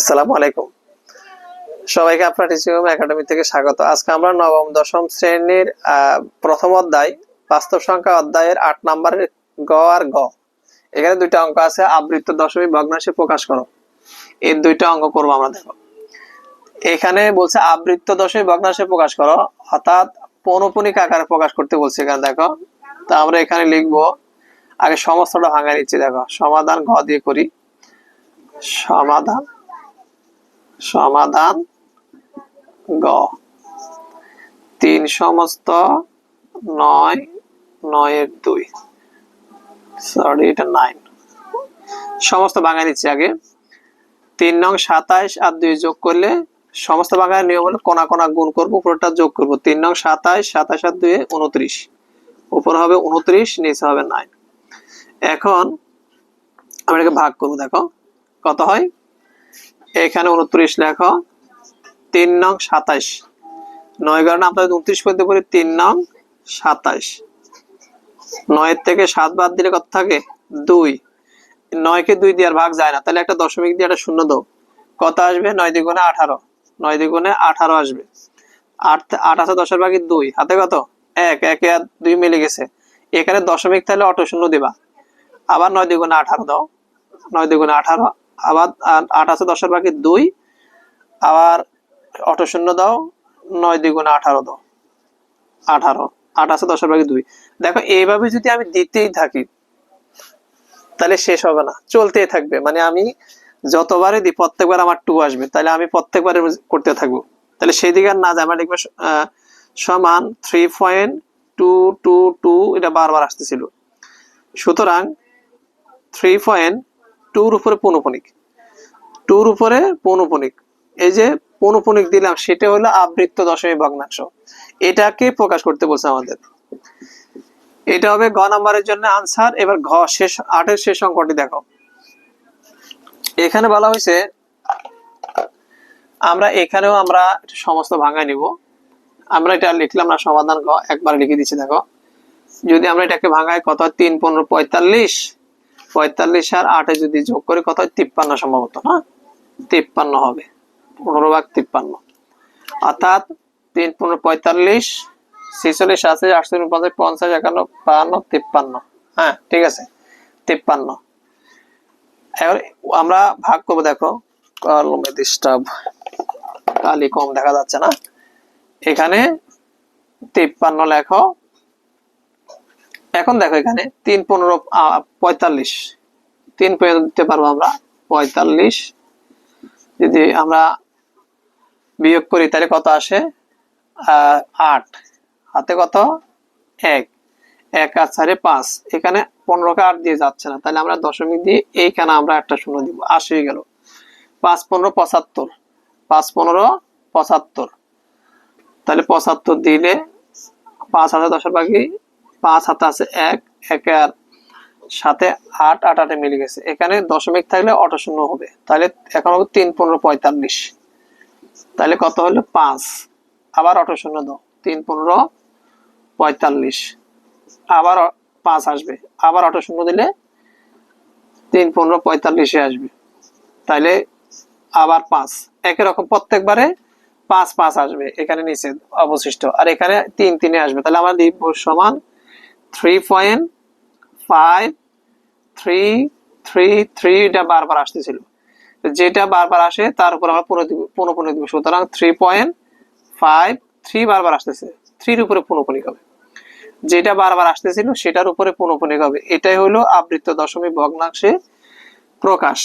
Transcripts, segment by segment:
আসসালামু আলাইকুম। সবাইকে আপনার টিচিং একাডেমি থেকে স্বাগত। আজকে আমরা নবম দশম শ্রেণীর প্রথম অধ্যায় বাস্তব সংখ্যা অধ্যায়ের ৮ নম্বরের গ আর গ। এখানে দুইটা অঙ্ক আছে, আবৃত্ত দশমিক ভগ্নাংশে প্রকাশ করো। এই দুইটা অঙ্ক করবো আমরা। দেখো এখানে বলছে আবৃত্ত দশমিক ভগ্নাংশে প্রকাশ করো, অর্থাৎ পৌনঃপুনিক আকারে প্রকাশ করতে বলছে। এখানে দেখো, তা আমরা এখানে লিখবো, আগে সমস্তটা ভাঙা নিচ্ছি। দেখো সমাধান ঘ দিয়ে করি। সমাধান গ 3 সমস্ত 9 9 এর 2, সরি এটা 9 সমস্ত ভাঙা নিচ্ছি। আগে 3 নং 27 আর 2 যোগ করলে সমস্ত ভাঙার নিয়ম হলো কোনা কোনা গুণ করব, উপরটা যোগ করব। 3 নং 27, 27 আর 2 29, উপর হবে 29, নিচে হবে 9। এখন আমরা এটাকে ভাগ করব। দেখো কত হয়, এখানে 29 লেখো, 3 নং 27, 9 কারণে আমরা 29 করতে পারি। 3 নং 27, 9 থেকে 7 বাদ দিলে কত থাকে 2, 9 কে 2 দিয়ে আর ভাগ যায় না, তাহলে একটা দশমিক দিয়ে একটা শূন্য দাও, কত আসবে? 9 দ্বিগুণে 18, 9 দ্বিগুণে 18 আসবে। 8 আছে 10 এর ভাগে 2, হাতে কত 1, 1 আর 2 মিলে গেছে। এখানে দশমিক তাহলে অটো শূন্য দিবা, আবার 9 দ্বিগুণে 18 দাও, 9 দ্বিগুণে 18, আবার 8 আছে 10 এর ভাগে 2, আবার অটো শূন্য দাও, 9 দ্বিগুণে 18 দাও, 18, 8 আছে 10 এর ভাগে 2। দেখো এইভাবে যদি আমি দিতেই থাকি তাহলে শেষ হবে না, চলতেই থাকবে। মানে আমি যতবারই দিই প্রত্যেকবার আমার 2 আসবে, তাহলে আমি প্রত্যেকবার করতে থাকবো। তাহলে সেই দিকে আর না যায়, আমরা লিখবো সমান 3.222, এটা বারবার আসতেছিল। সুতরাং 3.2 উপরে পৌনঃপুনিক, 2 উপরে পৌনঃপুনিক, এই যে পৌনঃপুনিক দিলাম সেটা হলো আবৃত্ত দশমিক ভগ্নাংশ। এটাকে প্রকাশ করতে বলছে আমাদের। এটা হবে গ নাম্বারের জন্য আনসার। এবার ঘ শেষ 8 এর শেষ অঙ্কটি দেখো। এখানে বলা হয়েছে আমরা এখানেও আমরা সমস্ত ভাঙায় নিব। আমরা এটা লিখলাম না, সমাধান গ একবার লিখে দিচ্ছি। দেখো যদি আমরা এটাকে ভাঙায় কত হয়, 3 15 45, 45 আর 8 যদি যোগ করি কত হয় 53 সম্ভবত, না 53 হবে, 15 ভাগ 53, অর্থাৎ 3 15 45, 46 আছে 48 50 50 51 52 53। হ্যাঁ ঠিক আছে 53। এবার আমরা ভাগ করবো। দেখো কলমে ডিস্টার্ব, কালি কম দেখা যাচ্ছে না, এখানে 53 লেখো। এখন দেখো এখানে 3 15 45, 3 দিতে পারবো আমরা 45, যদি আমরা বিয়োগ করি তাহলে কত আসে 8, হাতে কত 1, 1 আর 4 5, এখানে 15 কে 8 দিয়ে যাচ্ছে না, তাহলে আমরা দশমিক দিয়ে এইখানে আমরা একটা শূন্য দিব, 80 হয়ে গেল। 5 15 75, 5 15 75, তাহলে 75 দিলে 5 হাতে 10 এর ভাগে 5 হাতে আছে 1, 1 আর সাথে 8, 8 8 মিলে গেছে। এখানে দশমিক থাকলে অটো শূন্য হবে, তাহলে এখন হবে 3 15 45, তাহলে কত হলো 5, আবার অটো শূন্য দাও, 3 15 45, আবার 5 আসবে, আবার অটো শূন্য দিলে 3 15 45 আসবে, তাহলে আবার 5, একই রকম প্রত্যেকবারে 5 5 আসবে এখানে নিচে অবশিষ্ট, আর এখানে 3 3 আসবে। তাহলে আমরা লিখব সমান 3.533, এটা বারবার আসতেছিল, যেটা বারবার আসে তার উপর আমরা পৌনঃপুনিক দিব। সুতরাং 3.53 বারবার আসতেছে, 3 এর উপরে পৌনঃপুনিক হবে, যেটা বারবার আসতেছিল সেটার উপরে পৌনঃপুনিক হবে। এটাই হলো আবৃত্ত দশমিক ভগ্নাংশে প্রকাশ।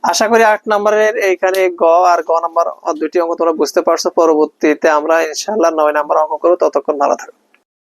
আশা করি 8 নম্বরের এইখানে গ আর গ নাম্বার দুটি অঙ্ক তোমরা বুঝতে পারছো। পরবর্তীতে আমরা ইনশাআল্লাহ 9 নম্বর অঙ্ক করব। ততক্ষণ ভালো থাকো।